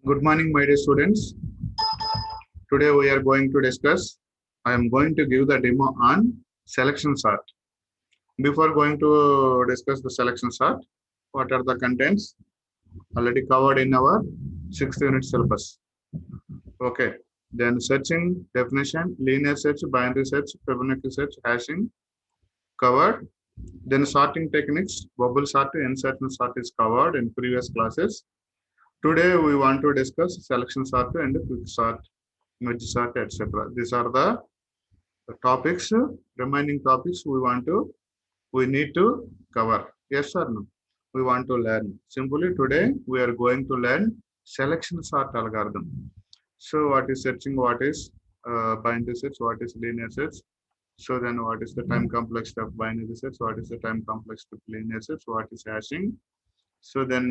Good morning, my dear students. Today we are going to discuss. I am going to give the demo on selection sort. Before going to discuss the selection sort, what are the contents already covered in our 6th unit syllabus? Okay. Then searching, definition, linear search, binary search, Fibonacci search, hashing covered. Then sorting techniques, bubble sort, insertion sort is covered in previous classes. Today we want to discuss selection sort and quick sort, merge sort, etc. These are the topics, remaining topics we need to cover. Yes or no? We want to learn. Simply today we are going to learn selection sort algorithm. So what is searching, what is binary search, what is linear search. So then what is the time complex of binary search, what is the time complex of linear search, what is hashing. So then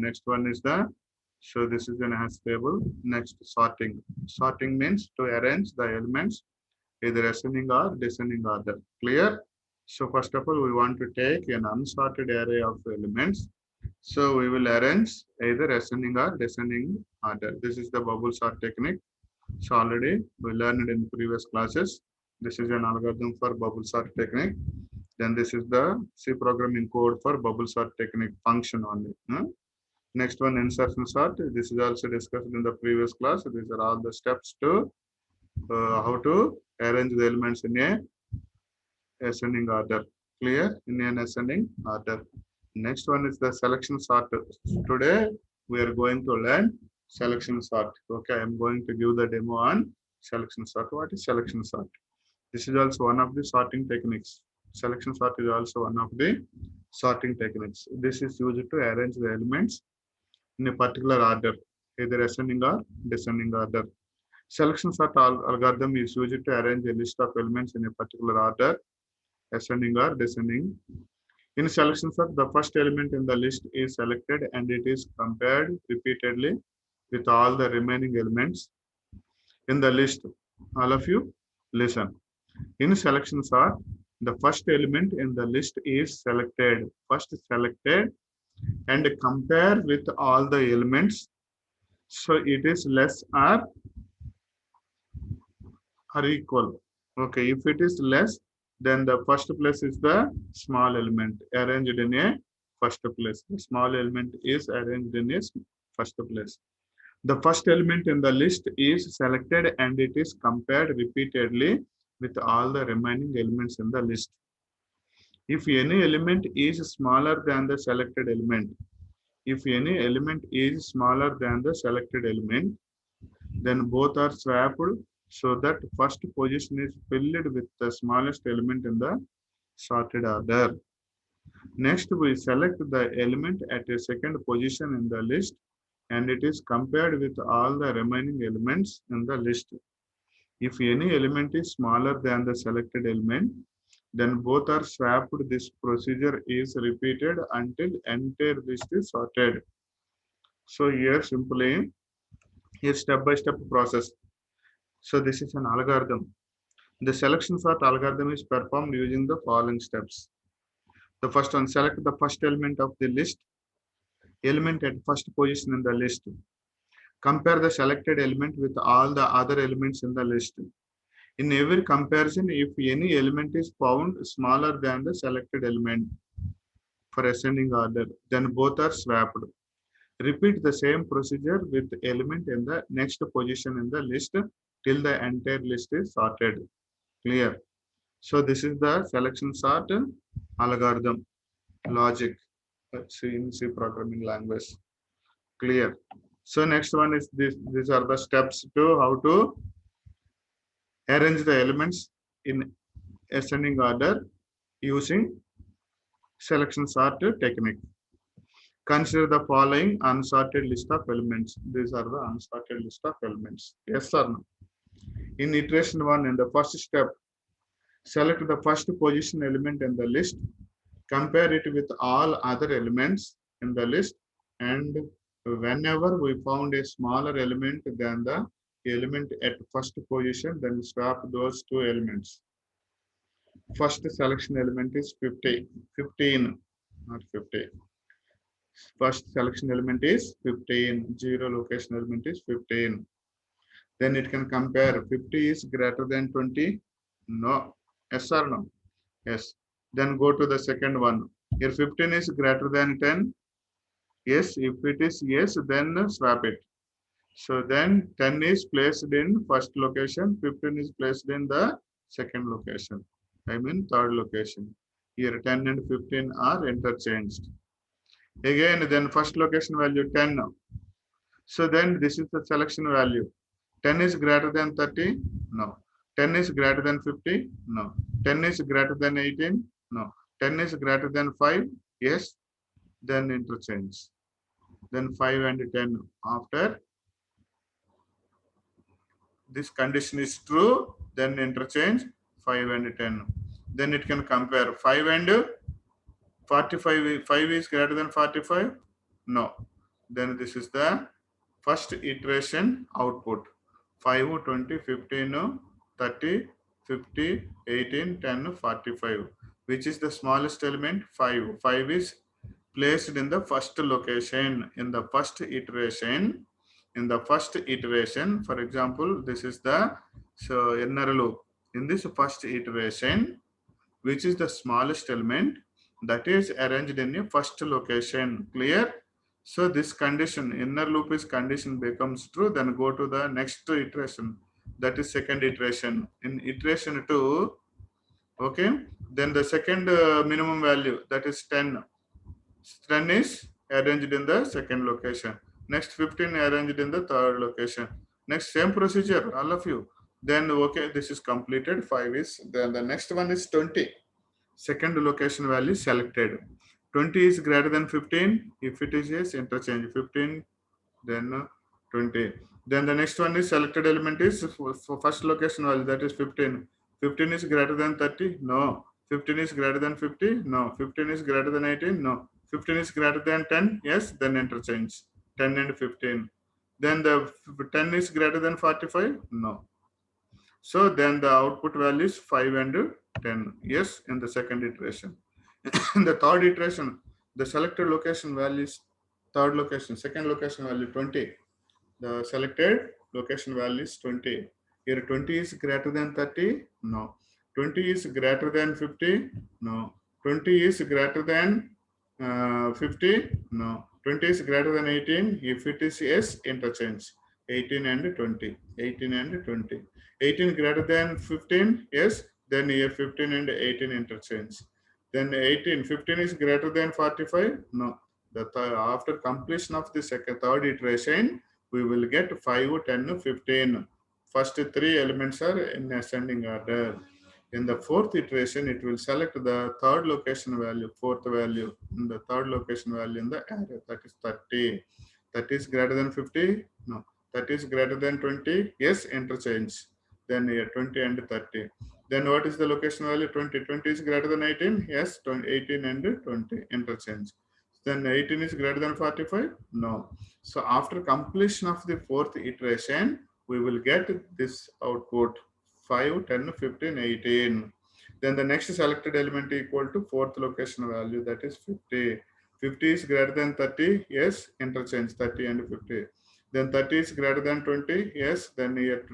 next one is the, so this is an hash table. Next sorting. Sorting means to arrange the elements either ascending or descending order. Clear? So first of all, we want to take an unsorted array of elements. So we will arrange either ascending or descending order. This is the bubble sort technique. So already we learned in previous classes. This is an algorithm for bubble sort technique. Then this is the C programming code for bubble sort technique function only. Next one, insertion sort. This is also discussed in the previous class. These are all the steps to how to arrange the elements in a ascending order. Clear? In an ascending order. Next one is the selection sort. Today we are going to learn selection sort. Okay, I am going to give the demo on selection sort. What is selection sort? This is also one of the sorting techniques. Selection sort is also one of the sorting techniques. This is used to arrange the elements in a particular order, either ascending or descending order. Selection sort algorithm is used to arrange a list of elements in a particular order, ascending or descending. In selection sort, the first element in the list is selected and it is compared repeatedly with all the remaining elements in the list. All of you listen. In selection sort, the first element in the list is selected. First selected and compare with all the elements. So it is less or equal. Okay, if it is less, then the first place is the small element arranged in a first place. The small element is arranged in a first place. The first element in the list is selected and it is compared repeatedly with all the remaining elements in the list. If any element is smaller than the selected element, if any element is smaller than the selected element, then both are swapped so that first position is filled with the smallest element in the sorted order. Next, we select the element at a second position in the list and it is compared with all the remaining elements in the list. If any element is smaller than the selected element, then both are swapped. This procedure is repeated until entire list is sorted. So here simply, here step-by-step process. So this is an algorithm. The selection sort algorithm is performed using the following steps. The first one, select the first element of the list, element at first position in the list. Compare the selected element with all the other elements in the list. In every comparison, if any element is found smaller than the selected element for ascending order, then both are swapped. Repeat the same procedure with element in the next position in the list till the entire list is sorted. Clear? So this is the selection sort algorithm logic in C programming language. Clear? So next one is this. These are the steps to how to arrange the elements in ascending order using selection sort technique. Consider the following unsorted list of elements. These are the unsorted list of elements. Yes or no? In iteration 1, in the first step, select the first position element in the list, compare it with all other elements in the list, and whenever we found a smaller element than the element at first position, then swap those two elements. First selection element is 15, not 50. First selection element is 15, 0 location element is 15. Then it can compare 50 is greater than 20. No. Yes or no? Yes. Then go to the second one. Here 15 is greater than 10. Yes. If it is yes, then swap it. So then 10 is placed in first location, 15 is placed in the second location. I mean third location. Here 10 and 15 are interchanged. Again, then first location value 10. So then this is the selection value. 10 is greater than 30? No. 10 is greater than 50? No. 10 is greater than 18? No. 10 is greater than 5? Yes. Then interchange. Then 5 and 10 after this condition is true, then interchange 5 and 10. Then it can compare 5 and 45. 5 is greater than 45? No. Then this is the first iteration output. 5, 20, 15, 30, 50, 18, 10, 45. Which is the smallest element? 5. 5 is placed in the first location, in the first iteration. In the first iteration, for example, this is the inner loop. In this first iteration, which is the smallest element, that is arranged in a first location. Clear? So this condition, inner loop is condition becomes true, then go to the next iteration, that is second iteration. In iteration 2, okay, then the second minimum value, that is 10. 10 is arranged in the second location. Next 15 arranged in the third location. Next same procedure, all of you. Then okay, this is completed. 5 is, then the next one is 20. Second location value selected. 20 is greater than 15. If it is yes, interchange 15, then 20. Then the next one is selected element is for first location value, that is 15. 15 is greater than 30? No. 15 is greater than 50? No. 15 is greater than 18? No. 15 is greater than 10? Yes, then interchange 10 and 15. Then the 10 is greater than 45? No. So then the output value is 5 and 10. Yes, in the second iteration. In the third iteration, the selected location value is third location, second location value 20. The selected location value is 20. Here 20 is greater than 30? No. 20 is greater than 50? No. 20 is greater than 50? No. 20 is greater than 18? If it is yes, interchange 18 and 20. 18 and 20. 18 greater than 15? Yes. Then here 15 and 18 interchange. Then 18, 15 is greater than 45? No. After completion of the third iteration, we will get 5, 10, 15. First three elements are in ascending order. In the fourth iteration, it will select the third location value, fourth value, in the third location value in the array, that is 30. 30 is greater than 50? No. 30 is greater than 20? Yes, interchange. Then here 20 and 30. Then what is the location value? 20. 20 is greater than 18? Yes, 18 and 20, interchange. Then 18 is greater than 45? No. So after completion of the fourth iteration, we will get this output 5, 10, 15, 18. Then the next selected element equal to fourth location value, that is 50. 50 is greater than 30, yes, interchange 30 and 50. Then 30 is greater than 20, yes, then here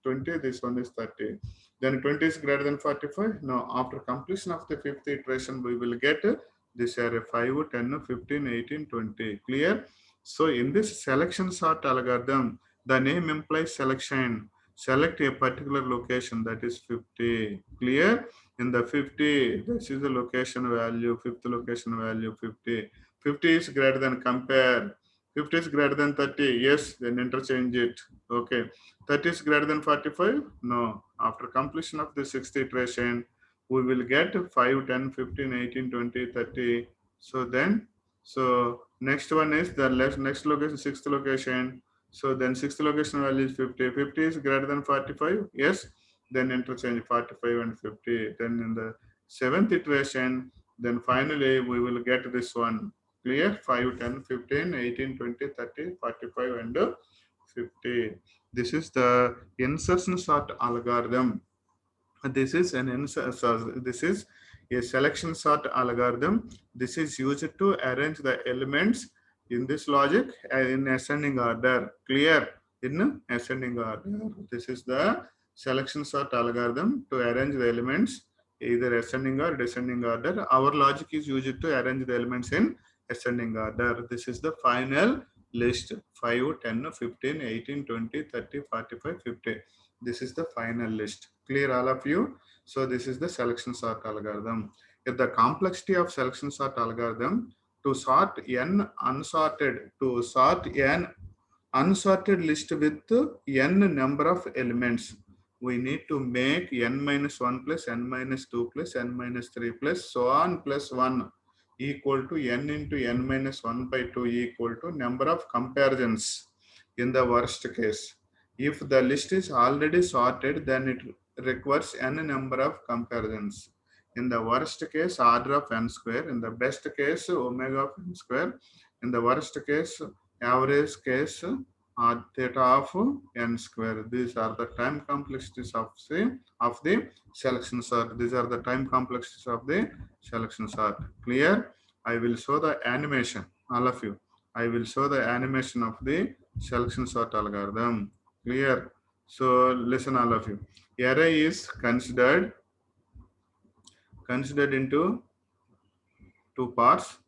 20, this one is 30. Then 20 is greater than 45, no. After completion of the fifth iteration, we will get this array 5, 10, 15, 18, 20. Clear? So in this selection sort algorithm, the name implies selection. Select a particular location, that is 50. Clear? In the 50, this is the location value, fifth location value 50. 50 is greater than compare. 50 is greater than 30. Yes, then interchange it. Okay. 30 is greater than 45? No. After completion of the sixth iteration, we will get 5, 10, 15, 18, 20, 30. So then, so next one is the next location, sixth location. So then sixth location value is 50. 50 is greater than 45? Yes. Then interchange 45 and 50. Then in the seventh iteration, then finally we will get this one. Clear? 5, 10, 15, 18, 20, 30, 45 and 50. This is the insertion sort algorithm. This is A selection sort algorithm. This is used to arrange the elements in this logic in ascending order. Clear? In ascending order. This is the selection sort algorithm to arrange the elements either ascending or descending order. Our logic is used to arrange the elements in ascending order. This is the final list 5, 10, 15, 18, 20, 30, 45, 50. This is the final list. Clear all of you? So this is the selection sort algorithm. If the complexity of selection sort algorithm to sort an unsorted list with n number of elements, we need to make n minus 1 plus n minus 2 plus n minus 3 plus so on plus 1 equal to n into n minus 1 by 2 equal to number of comparisons in the worst case. If the list is already sorted, then it requires n number of comparisons. In the worst case, order of n square. In the best case, omega of n square. In the worst case, average case, theta of n square. These are the time complexities of the selection sort. These are the time complexities of the selection sort. Clear? I will show the animation, all of you. I will show the animation of the selection sort algorithm. Clear? So listen, all of you. Array is considered into two parts,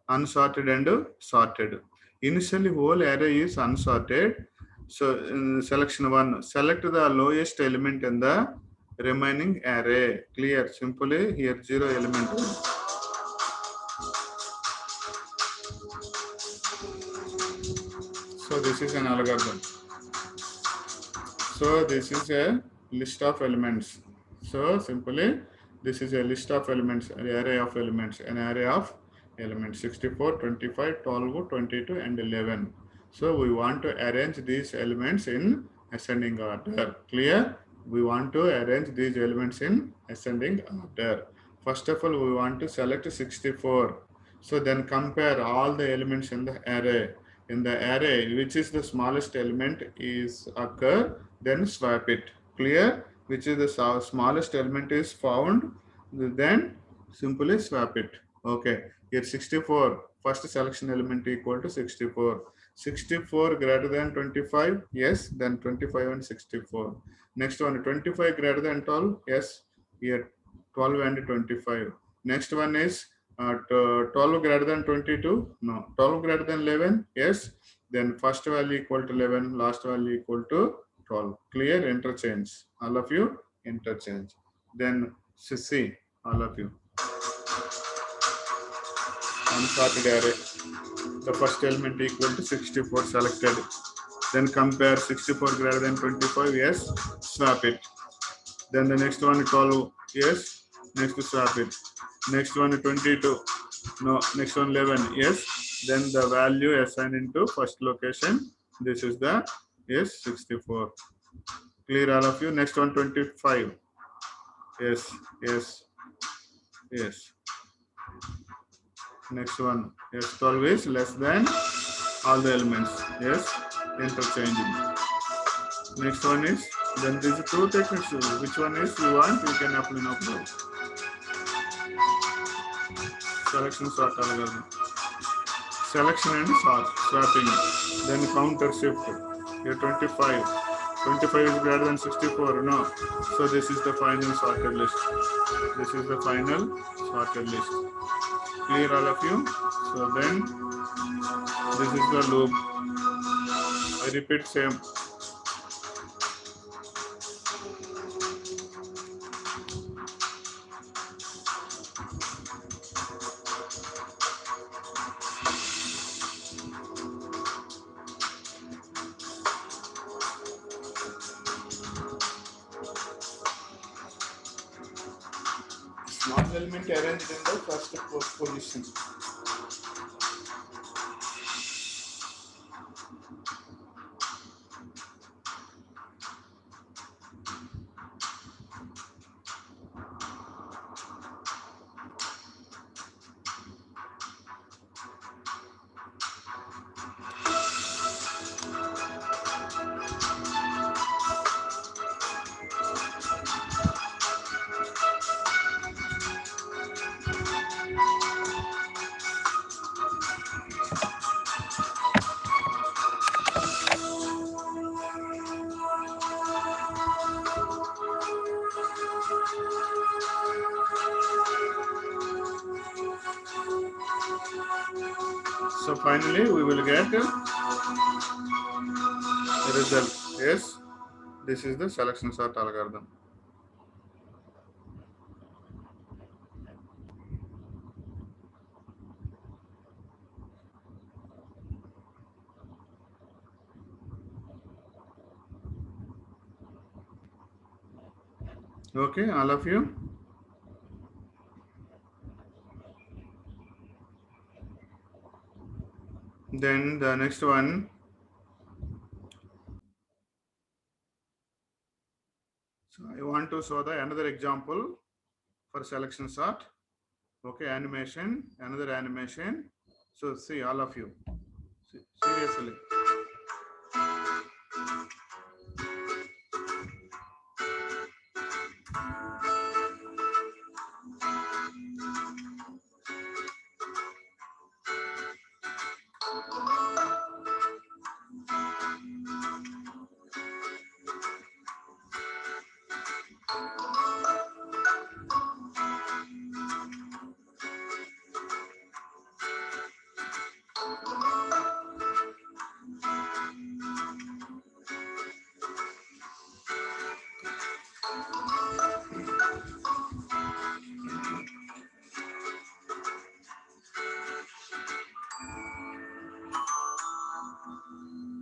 unsorted and sorted. Initially, whole array is unsorted. So in selection 1, select the lowest element in the remaining array. Clear? Simply here 0 element. So this is an algorithm. So this is a list of elements. So simply this is a list of elements, an array of elements, 64, 25, 12, 22 and 11. So we want to arrange these elements in ascending order. Clear? We want to arrange these elements in ascending order. First of all, we want to select 64. So then compare all the elements in the array. In the array, which is the smallest element is occur, then swap it. Clear? Which is the smallest element is found, then simply swap it. Okay. Here 64, first selection element equal to 64. 64 greater than 25, yes, then 25 and 64. Next one, 25 greater than 12, yes, here 12 and 25. Next one is 12 greater than 22, no, 12 greater than 11, yes, then first value equal to 11, last value equal to 12. Clear? Interchange. All of you, interchange. Then see, all of you. Unsorted array. The first element equal to 64 selected. Then compare 64 greater than 25, yes, swap it. Then the next one 12, yes, next swap it. Next one 22, no, next one 11, yes. Then the value assigned into first location. This is the yes 64. Clear all of you? Next one 25. Yes, yes, yes. Next one, yes, 12 is less than all the elements. Yes, interchanging. Next one is, then these two techniques. Which one is you want? You can apply now. Selection sort algorithm. Selection and sort, swapping. Then counter shift. Here 25. 25 is greater than 64. No. So this is the final sorted list. This is the final sorted list. Clear all of you? So then this is the loop. I repeat same. Small element arranged in the first position. So finally we will get the result. Yes, this is the selection sort algorithm. Okay, all of you. Then the next one. So I want to show the another example for selection sort. Okay, animation, another animation. So see all of you. Seriously.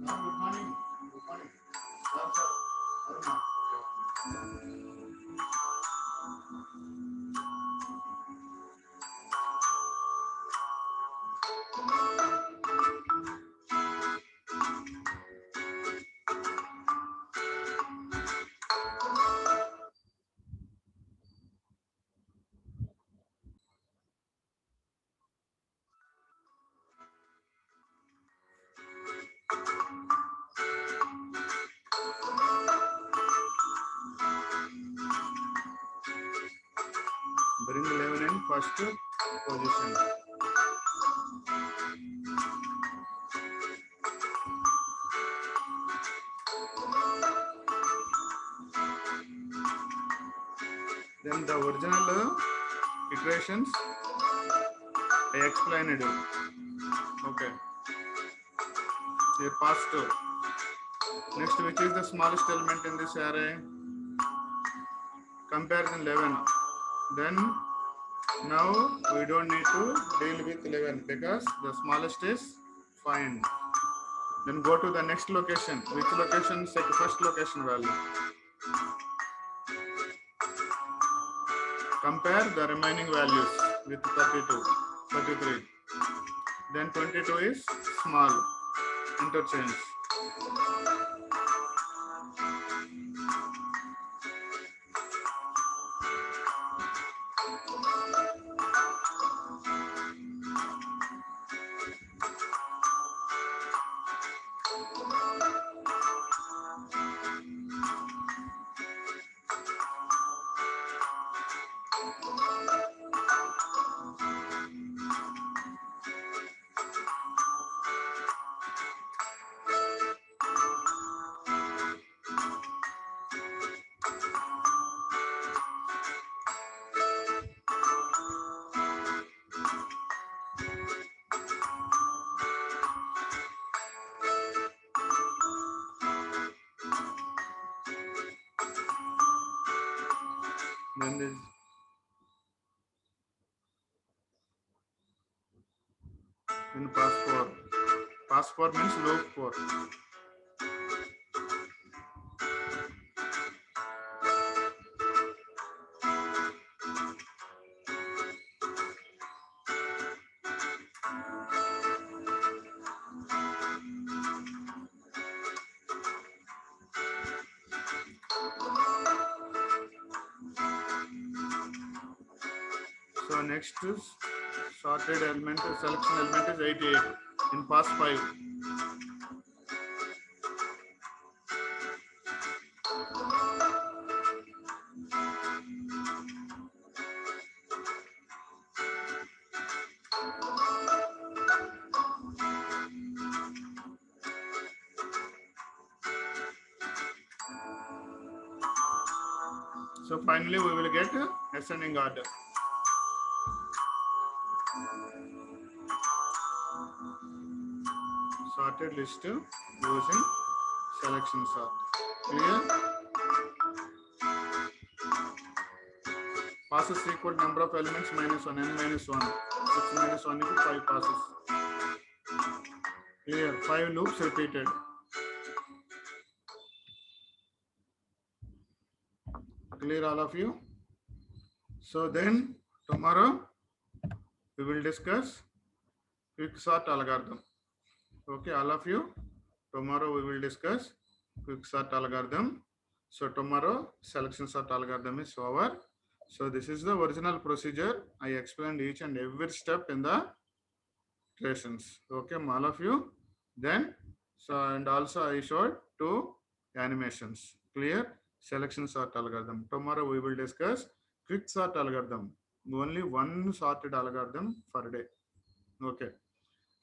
Good morning. Good morning. Bring 11 in first position. Then the original iterations I explained. Okay. Here past two. Next, which is the smallest element in this array? Comparison 11. Then now we don't need to deal with 11 because the smallest is find. Then go to the next location. Which location? First location value. Compare the remaining values with 32, 33. Then 22 is small. Interchange. Then this in pass 4. Pass 4 means loop 4. So next is sorted element, selection element is 88 in pass 5. So finally we will get ascending order. sorted list using selection sort. Clear? Passes equal number of elements minus 1, n minus 1. 6 minus 1 equal 5 passes. Clear? 5 loops repeated. Clear all of you? So then tomorrow we will discuss quicksort algorithm. Okay, all of you. Tomorrow we will discuss quicksort algorithm. So tomorrow selection sort algorithm is over. So this is the original procedure. I explained each and every step in the iterations. Okay, all of you. Then so and also I showed 2 animations. Clear? Selection sort algorithm. Tomorrow we will discuss quicksort algorithm. Only one sorted algorithm per day. Okay.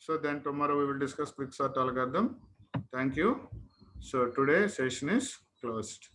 So then tomorrow we will discuss quicksort algorithm. Thank you. So today session is closed.